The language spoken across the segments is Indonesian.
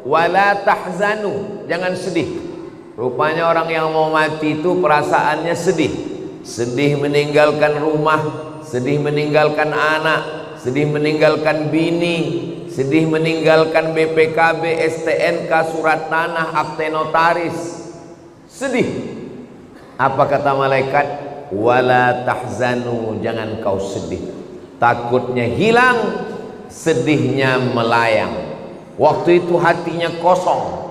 wala tahzanu, jangan sedih. Rupanya orang yang mau mati itu perasaannya sedih. Sedih meninggalkan rumah, sedih meninggalkan anak, sedih meninggalkan bini, sedih meninggalkan BPKB, STNK, surat tanah, akte notaris. Sedih. Apa kata malaikat? Wala tahzanu, jangan kau sedih. Takutnya hilang, sedihnya melayang. Waktu itu hatinya kosong.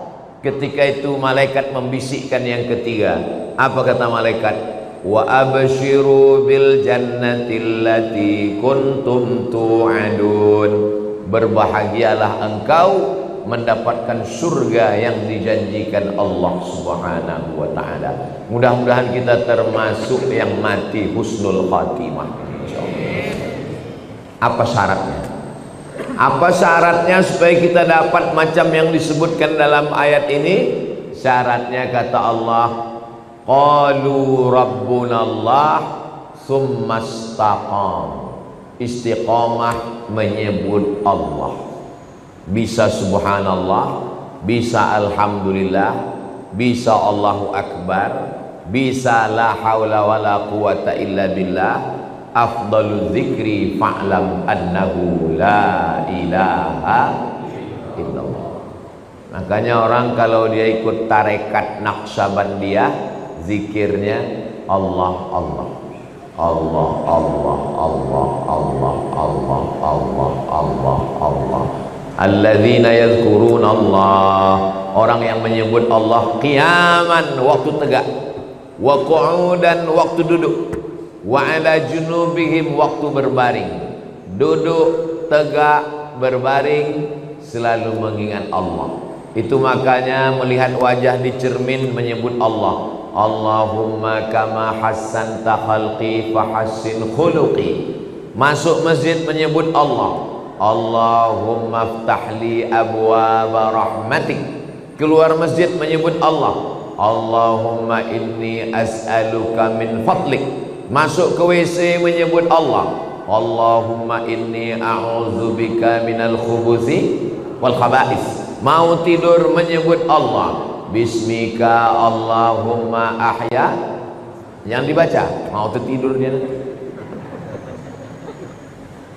Ketika itu malaikat membisikkan yang ketiga. Apa kata malaikat? Wa abshiru bil jannati allati kuntum tu'adun. Berbahagialah engkau mendapatkan surga yang dijanjikan Allah Subhanahu wa taala. Mudah-mudahan kita termasuk yang mati husnul khatimah, insyaallah. Apa syaratnya? Apa syaratnya supaya kita dapat macam yang disebutkan dalam ayat ini? Syaratnya kata Allah, qalu rabbunallah tsumma istaqam. Istiqamah menyebut Allah. Bisa subhanallah, bisa alhamdulillah, bisa Allahu akbar, bisa la haula wala quwata illa billah. Afdalu dzikri fa'lam annahu la ilaha illallah. Makanya orang kalau dia ikut tarekat Naqsabandiyah, zikirnya Allah Allah Allah Allah Allah Allah Allah Allah Allah Allah. Alladzina yadhkuruna Allah, orang yang menyebut Allah qiyaman, waktu tegak, wa qu'udan, waktu duduk, wa ala junubihim, waktu berbaring. Duduk, tegak, berbaring, selalu mengingat Allah. Itu makanya melihat wajah di cermin menyebut Allah. Allahumma kama hassanta khalqi fahassin khuluqi. Masuk masjid menyebut Allah. Allahumma aftahli abwaaba rahmatik. Keluar masjid menyebut Allah. Allahumma inni as'aluka min fadlik. Masuk ke WC menyebut Allah. Allahumma inni a'udzubika minal khubuthi wal khaba'is. Mau tidur menyebut Allah. Bismika Allahumma ahya. Yang dibaca, mau tertidur dia.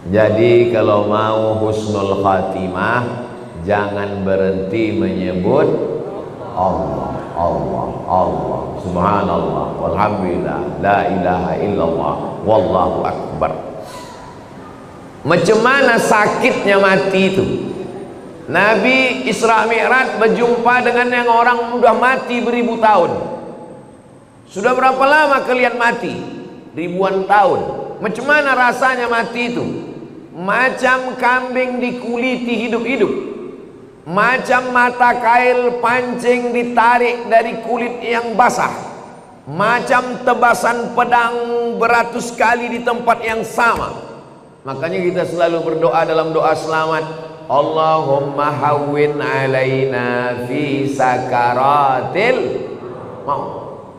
Jadi kalau mau husnul khatimah, jangan berhenti menyebut Allah, Allah, Allah, subhanallah, walhamdulillah, la ilaha illallah, wallahu akbar. Macam mana sakitnya mati itu? Nabi Isra Mi'raj berjumpa dengan yang orang sudah mati beribu tahun. Sudah berapa lama kalian mati? Ribuan tahun. Macam mana rasanya mati itu? Macam kambing dikuliti hidup-hidup, macam mata kail pancing ditarik dari kulit yang basah, macam tebasan pedang beratus kali di tempat yang sama. Makanya kita selalu berdoa dalam doa selamat, Allahumma hawwin alaina fi sakaratil maut.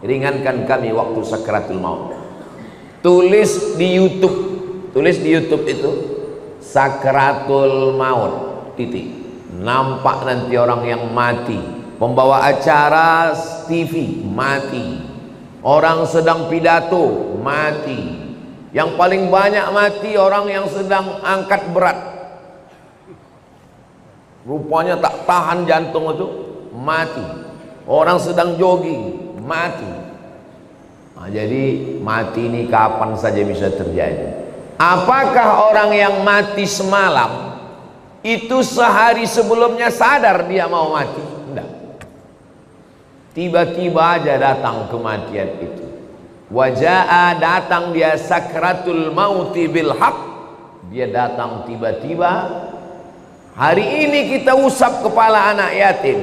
Ringankan kami waktu sakaratul maut. Tulis di YouTube itu Sakratul Maut titik. Nampak nanti orang yang mati, pembawa acara TV mati, orang sedang pidato mati, yang paling banyak mati orang yang sedang angkat berat, rupanya tak tahan jantung itu mati, orang sedang jogging mati. Nah, jadi mati ini kapan saja bisa terjadi. Apakah orang yang mati semalam itu sehari sebelumnya sadar dia mau mati? Tidak. Tiba-tiba aja datang kematian itu. Waja'a, datang dia sakratul mauti bil haq. Dia datang tiba-tiba. Hari ini kita usap kepala anak yatim,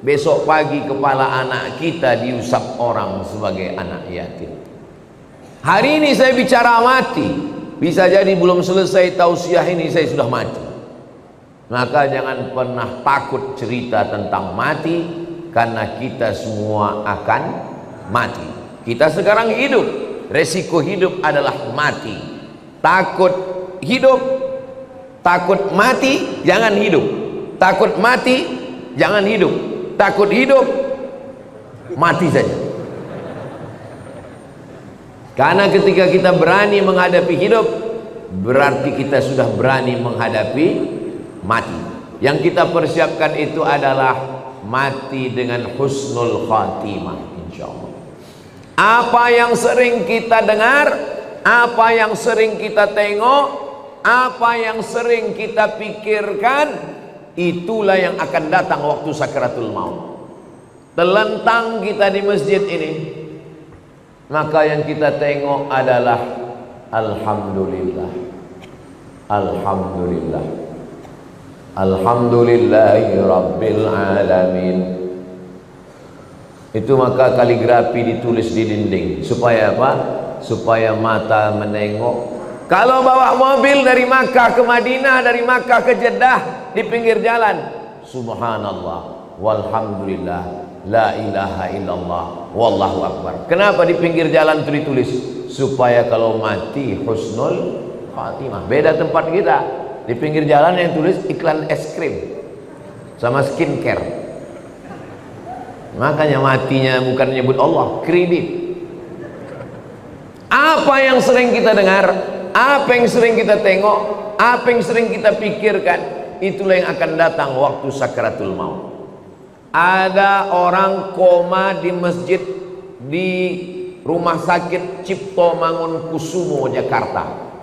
besok pagi kepala anak kita diusap orang sebagai anak yatim. Hari ini saya bicara mati, bisa jadi belum selesai tausiah ini saya sudah mati. Maka jangan pernah takut cerita tentang mati, karena kita semua akan mati. Kita sekarang hidup, resiko hidup adalah mati. Takut hidup, takut mati, jangan hidup. Takut mati, jangan hidup. Takut hidup, mati saja. Karena ketika kita berani menghadapi hidup, berarti kita sudah berani menghadapi mati. Yang kita persiapkan itu adalah mati dengan husnul khatimah, insyaallah. Apa yang sering kita dengar, apa yang sering kita tengok, apa yang sering kita pikirkan, itulah yang akan datang waktu sakaratul maut. Telentang kita di masjid ini, maka yang kita tengok adalah alhamdulillah, alhamdulillah, alhamdulillahi rabbil alamin. Itu maka kaligrafi ditulis di dinding. Supaya apa? Supaya mata menengok. Kalau bawa mobil dari Makkah ke Madinah, dari Makkah ke Jeddah, di pinggir jalan, subhanallah walhamdulillah la ilaha illallah wallahu akbar. Kenapa di pinggir jalan itu ditulis? Supaya kalau mati husnul khatimah. Beda tempat kita. Di pinggir jalan yang tulis iklan es krim sama skincare. Makanya matinya bukan nyebut Allah, kredit. Apa yang sering kita dengar, apa yang sering kita tengok, apa yang sering kita pikirkan, itulah yang akan datang waktu sakaratul maut. Ada orang koma di masjid di Rumah Sakit Cipto Mangunkusumo Jakarta.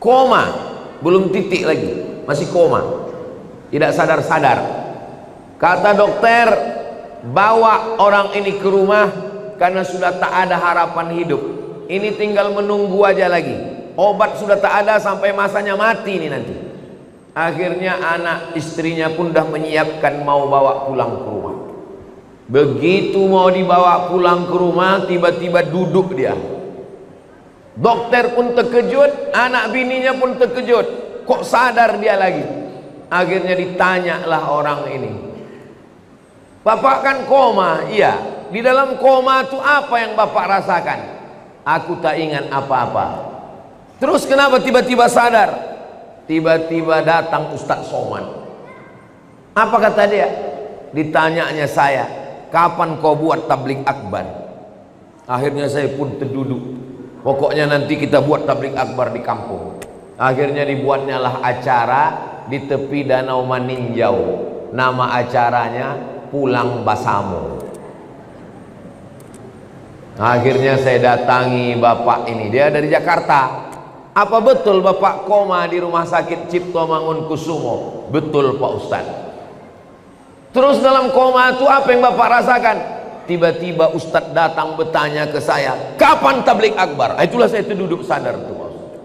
Koma, belum titik lagi, masih koma, tidak sadar-sadar. Kata dokter, bawa orang ini ke rumah karena sudah tak ada harapan hidup. Ini tinggal menunggu aja lagi. Obat sudah tak ada sampai masanya mati ini nanti. Akhirnya anak istrinya pun dah menyiapkan mau bawa pulang ke rumah. Begitu mau dibawa pulang ke rumah, tiba-tiba duduk dia. Dokter pun terkejut, anak bininya pun terkejut. Kok sadar dia lagi? Akhirnya ditanyalah orang ini, Bapak kan koma? Iya. Di dalam koma itu apa yang Bapak rasakan? Aku tak ingat apa-apa. Terus kenapa tiba-tiba sadar? Tiba-tiba datang Ustadz Somad. Apa kata dia? Ditanyanya saya, kapan kau buat tabligh akbar? Akhirnya saya pun terduduk. Pokoknya nanti kita buat tabligh akbar di kampung. Akhirnya dibuatnya lah acara di tepi Danau Maninjau. Nama acaranya Pulang Basamo. Akhirnya saya datangi bapak ini, dia dari Jakarta. Apa betul bapak koma di Rumah Sakit Cipto Mangunkusumo? Betul Pak Ustadz. Terus dalam koma itu apa yang bapak rasakan? Tiba-tiba Ustadz datang bertanya ke saya, kapan tabligh akbar? Itulah saya duduk sadar tuh Pak Ustadz.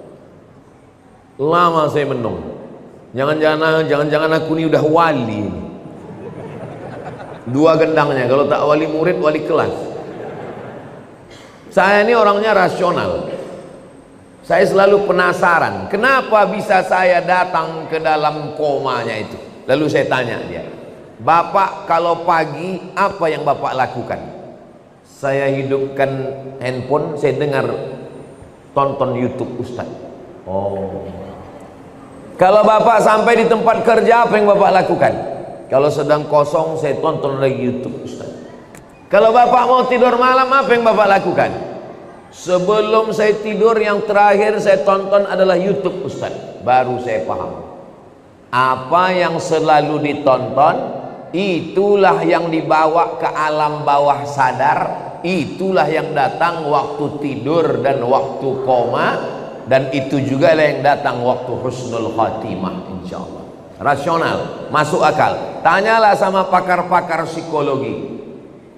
Lama saya menung. Jangan-jangan aku ini udah wali. Dua gendangnya, kalau tak wali murid, wali kelas. Saya ini orangnya rasional. Saya selalu penasaran, kenapa bisa saya datang ke dalam komanya itu. Lalu saya tanya dia, Bapak kalau pagi apa yang Bapak lakukan? Saya hidupkan handphone, saya dengar tonton YouTube Ustaz. Oh. Kalau Bapak sampai di tempat kerja apa yang Bapak lakukan? Kalau sedang kosong saya tonton lagi YouTube Ustaz. Kalau Bapak mau tidur malam apa yang Bapak lakukan? Sebelum saya tidur yang terakhir saya tonton adalah YouTube Ustaz. Baru saya paham. Apa yang selalu ditonton, itulah yang dibawa ke alam bawah sadar. Itulah yang datang waktu tidur dan waktu koma. Dan itu juga yang datang waktu husnul khatimah, insyaallah. Rasional, masuk akal. Tanyalah sama pakar-pakar psikologi,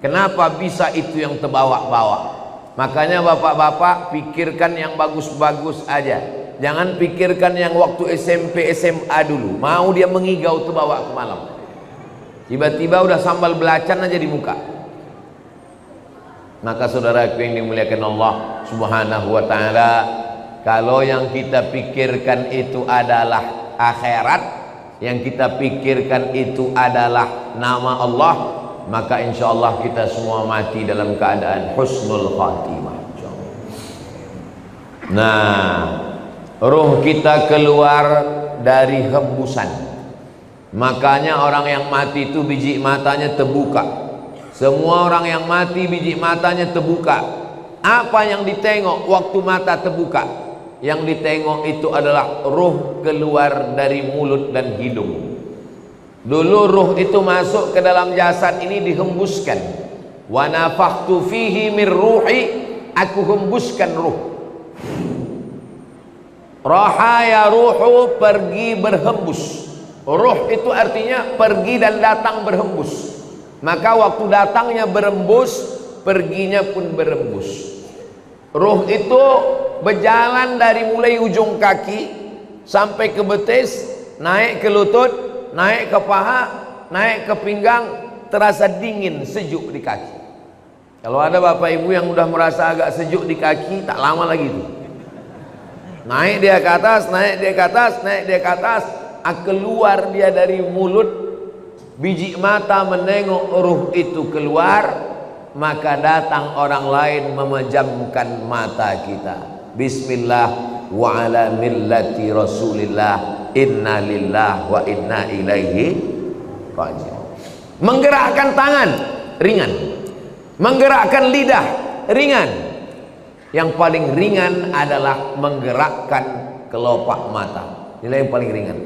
kenapa bisa itu yang terbawa-bawa. Makanya bapak-bapak pikirkan yang bagus-bagus aja. Jangan pikirkan yang waktu SMP SMA dulu. Mau dia mengigau terbawa ke malam. Tiba-tiba udah sambal belacan aja di muka. Maka saudaraku yang dimuliakan Allah Subhanahu wa ta'ala, kalau yang kita pikirkan itu adalah akhirat, yang kita pikirkan itu adalah nama Allah, maka insya Allah kita semua mati dalam keadaan husnul khatimah. Nah, ruh kita keluar dari hembusan. Makanya orang yang mati itu biji matanya terbuka. Semua orang yang mati biji matanya terbuka. Apa yang ditengok waktu mata terbuka? Yang ditengok itu adalah ruh keluar dari mulut dan hidung. Dulu ruh itu masuk ke dalam jasad ini dihembuskan. Wa nafakhtu fihi min ruhi, aku hembuskan ruh. Rahaya ruhu, pergi berhembus. Ruh itu artinya pergi dan datang berhembus. Maka waktu datangnya berembus, perginya pun berembus. Ruh itu berjalan dari mulai ujung kaki sampai ke betis, naik ke lutut, naik ke paha, naik ke pinggang, terasa dingin, sejuk di kaki. Kalau ada bapak ibu yang udah merasa agak sejuk di kaki, tak lama lagi itu. Naik dia ke atas, naik dia ke atas, naik dia ke atas, keluar dia dari mulut, biji mata menengok ruh itu keluar, maka datang orang lain memejamkan mata kita. Bismillah wa ala millati Rasulillah, inna lillah wa inna ilaihi raji'un. Menggerakkan tangan ringan, menggerakkan lidah ringan. Yang paling ringan adalah menggerakkan kelopak mata. Inilah yang paling ringan.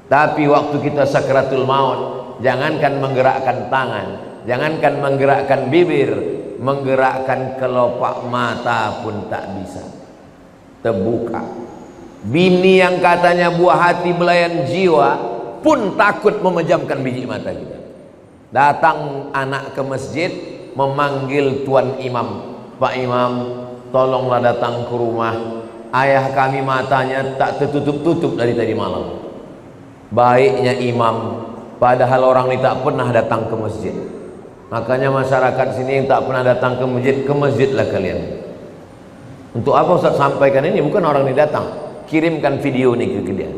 Tapi waktu kita sakratul maut, jangankan menggerakkan tangan, jangankan menggerakkan bibir, menggerakkan kelopak mata pun tak bisa. Terbuka. Bini yang katanya buah hati belayan jiwa pun takut memejamkan biji mata kita. Datang anak ke masjid memanggil tuan imam, Pak Imam, tolonglah datang ke rumah. Ayah kami matanya tak tertutup-tutup dari tadi malam. Baiknya imam, padahal orang ini tak pernah datang ke masjid. Makanya masyarakat sini yang tak pernah datang ke masjidlah kalian. Untuk apa Ustaz sampaikan ini? Bukan orang ini datang, kirimkan video ini ke dia.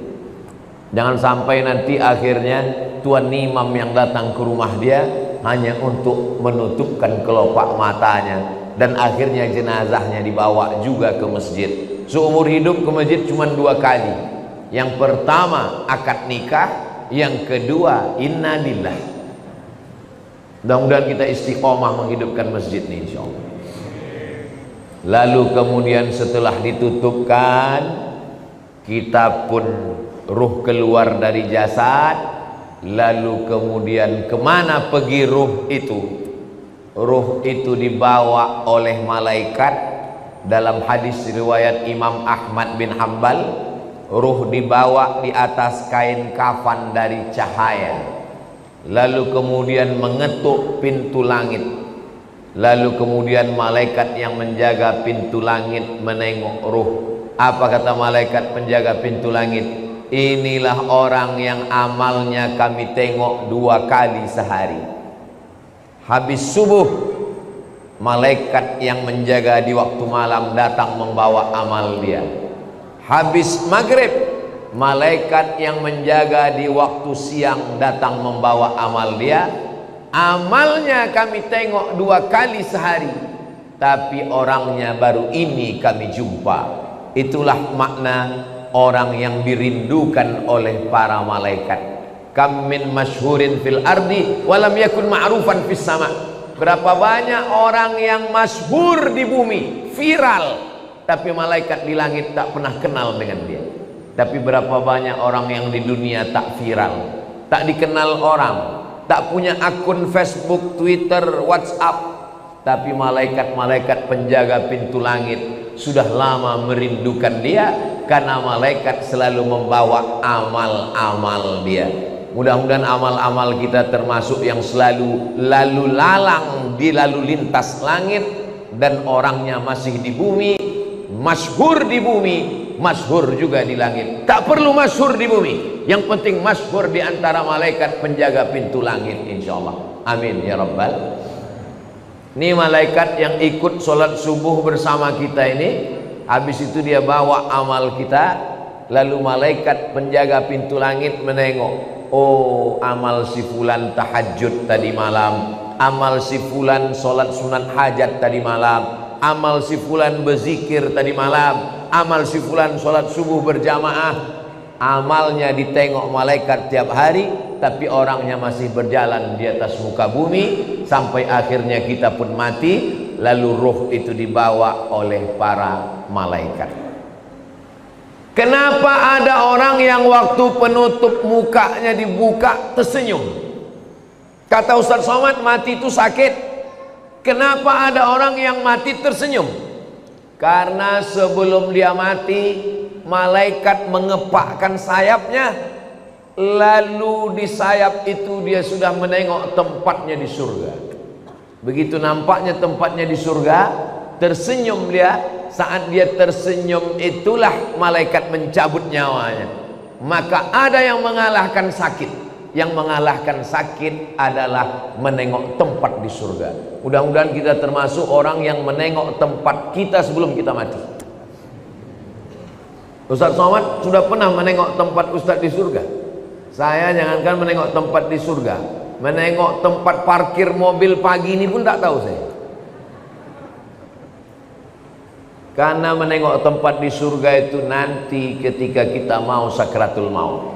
Jangan sampai nanti akhirnya tuan imam yang datang ke rumah dia hanya untuk menutupkan kelopak matanya, dan akhirnya jenazahnya dibawa juga ke masjid. Seumur hidup ke masjid cuma 2 kali. Yang pertama akad nikah, yang kedua inna lillah. Mudah-mudahan kita istiqomah menghidupkan masjid ini insyaallah. Lalu kemudian setelah ditutupkan, kita pun ruh keluar dari jasad. Lalu kemudian kemana pergi ruh itu? Ruh itu dibawa oleh malaikat. Dalam hadis riwayat Imam Ahmad bin Hanbal, ruh dibawa di atas kain kafan dari cahaya, lalu kemudian mengetuk pintu langit. Lalu kemudian malaikat yang menjaga pintu langit menengok ruh. Apa kata malaikat penjaga pintu langit? Inilah orang yang amalnya kami tengok 2 kali sehari. Habis subuh, malaikat yang menjaga di waktu malam datang membawa amal dia. Habis maghrib, malaikat yang menjaga di waktu siang datang membawa amal dia. Amalnya kami tengok 2 kali sehari, tapi orangnya baru ini kami jumpa. Itulah makna orang yang dirindukan oleh para malaikat. Kam min masyhurin fil ardi walam yakun ma'rufan fis sama. Berapa banyak orang yang masyhur di bumi, viral, tapi malaikat di langit tak pernah kenal dengan dia. Tapi berapa banyak orang yang di dunia tak viral, tak dikenal orang, tak punya akun Facebook, Twitter, WhatsApp, tapi malaikat-malaikat penjaga pintu langit sudah lama merindukan dia, karena malaikat selalu membawa amal-amal dia. Mudah-mudahan amal-amal kita termasuk yang selalu lalu lalang di lalu lintas langit, dan orangnya masih di bumi, masyhur di bumi, masyhur juga di langit. Tak perlu masyhur di bumi, yang penting masyhur di antara malaikat penjaga pintu langit insyaallah. Amin ya rabbal. Ini malaikat yang ikut sholat subuh bersama kita ini, habis itu dia bawa amal kita, lalu malaikat penjaga pintu langit menengok. Oh, amal si fulan tahajud tadi malam, amal si fulan sholat sunat hajat tadi malam, amal si fulan berzikir tadi malam, amal si fulan sholat subuh berjamaah. amalnya ditengok malaikat tiap hari, tapi orangnya masih berjalan di atas muka bumi sampai akhirnya kita pun mati, lalu ruh itu dibawa oleh para malaikat. Kenapa ada orang yang waktu penutup mukanya dibuka tersenyum? Kata Ustaz Somad, mati itu sakit. Kenapa ada orang yang mati tersenyum? Karena sebelum dia mati, malaikat mengepakkan sayapnya, lalu di sayap itu dia sudah menengok tempatnya di surga. Begitu nampaknya tempatnya di surga, tersenyum dia. Saat dia tersenyum itulah malaikat mencabut nyawanya. Maka ada yang mengalahkan sakit. Yang mengalahkan sakit adalah menengok tempat di surga. Mudah-mudahan kita termasuk orang yang menengok tempat kita sebelum kita mati. Ustaz Somad sudah pernah menengok tempat Ustaz di surga. Saya jangankan menengok tempat di surga, menengok tempat parkir mobil pagi ini pun tak tahu saya. Karena menengok tempat di surga itu nanti ketika kita mau sakratul maut.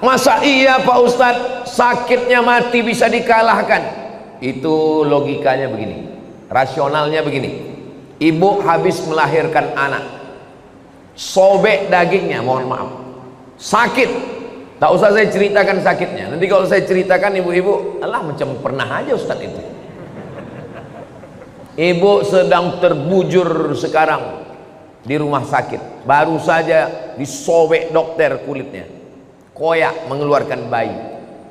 Masa iya Pak Ustadz sakitnya mati bisa dikalahkan? Itu logikanya begini, rasionalnya begini. Ibu habis melahirkan anak, sobek dagingnya, mohon maaf, sakit. Tak usah saya ceritakan sakitnya. Nanti kalau saya ceritakan ibu-ibu, alah macam pernah aja Ustadz itu. Ibu sedang terbujur sekarang di rumah sakit, baru saja disobek dokter kulitnya, koyak mengeluarkan bayi.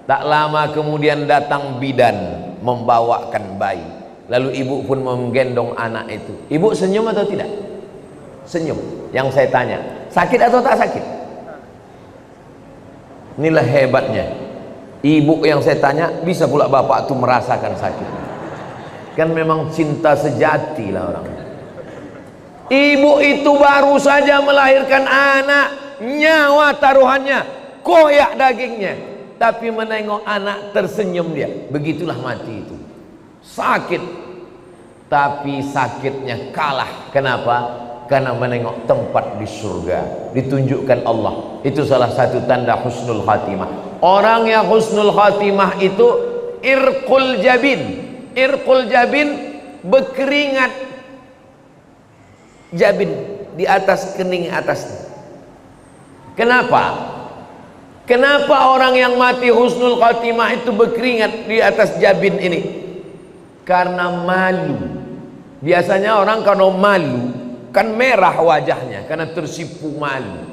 Tak lama kemudian datang bidan membawakan bayi, lalu ibu pun menggendong anak itu. Ibu senyum atau tidak? Senyum. Yang saya tanya, sakit atau tak sakit? Inilah hebatnya ibu yang saya tanya, bisa pula bapak tuh merasakan sakit. Kan memang cinta sejati lah orang. Ibu itu baru saja melahirkan anak, nyawa taruhannya, koyak dagingnya, tapi menengok anak tersenyum dia. Begitulah mati itu, sakit, tapi sakitnya kalah. Kenapa? Karena menengok tempat di surga, ditunjukkan Allah. Itu salah satu tanda husnul khatimah. Orang yang husnul khatimah itu irqul jabin. Irqul jabin, berkeringat jabin di atas kening atasnya. Kenapa? Kenapa orang yang mati husnul khatimah itu berkeringat di atas jabin ini? Karena malu. Biasanya orang kalau malu kan merah wajahnya karena tersipu malu.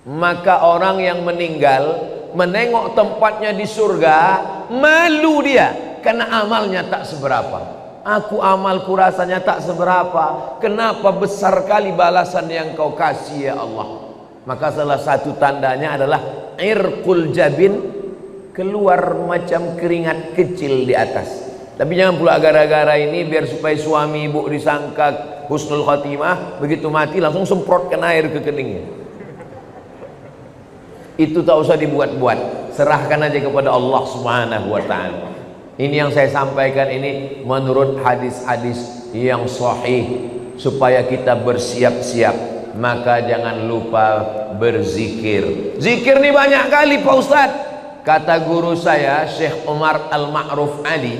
Maka orang yang meninggal menengok tempatnya di surga, malu dia. Karena amalnya tak seberapa. Aku amalku rasanya tak seberapa. Kenapa besar kali balasan yang kau kasih ya Allah? Maka salah satu tandanya adalah irqul jabin, keluar macam keringat kecil di atas. Tapi jangan pula gara-gara ini biar supaya suami ibu disangka husnul khatimah, begitu mati langsung semprotkan air ke keningnya. Itu tak usah dibuat-buat, serahkan aja kepada Allah Subhanahu wa ta'ala. Ini yang saya sampaikan ini menurut hadis-hadis yang sahih, supaya kita bersiap-siap. Maka jangan lupa berzikir. Zikir ini banyak kali Pak Ustadz. Kata guru saya Syekh Umar Al-Ma'ruf Ali,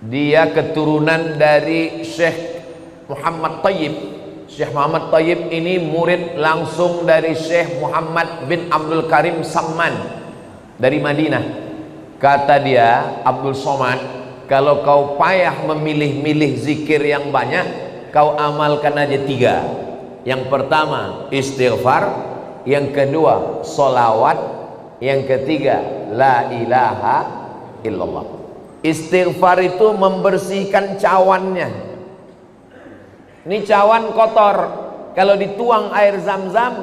dia keturunan dari Syekh Muhammad Tayyib. Syekh Muhammad Tayyib ini murid langsung dari Syekh Muhammad bin Abdul Karim Samman dari Madinah. Kata dia, Abdul Somad, kalau kau payah memilih-milih zikir yang banyak, kau amalkan aja 3. Yang pertama istighfar, yang kedua solawat, yang ketiga la ilaha illallah. Istighfar itu membersihkan cawannya. Ini cawan kotor, kalau dituang air zam-zam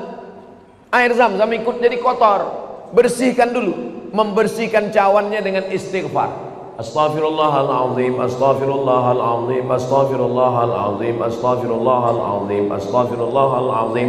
ikut jadi kotor. Bersihkan dulu. Membersihkan cawannya dengan istighfar. Astaghfirullahaladzim, astaghfirullahaladzim, astaghfirullahaladzim, astaghfirullahaladzim, astaghfirullahaladzim.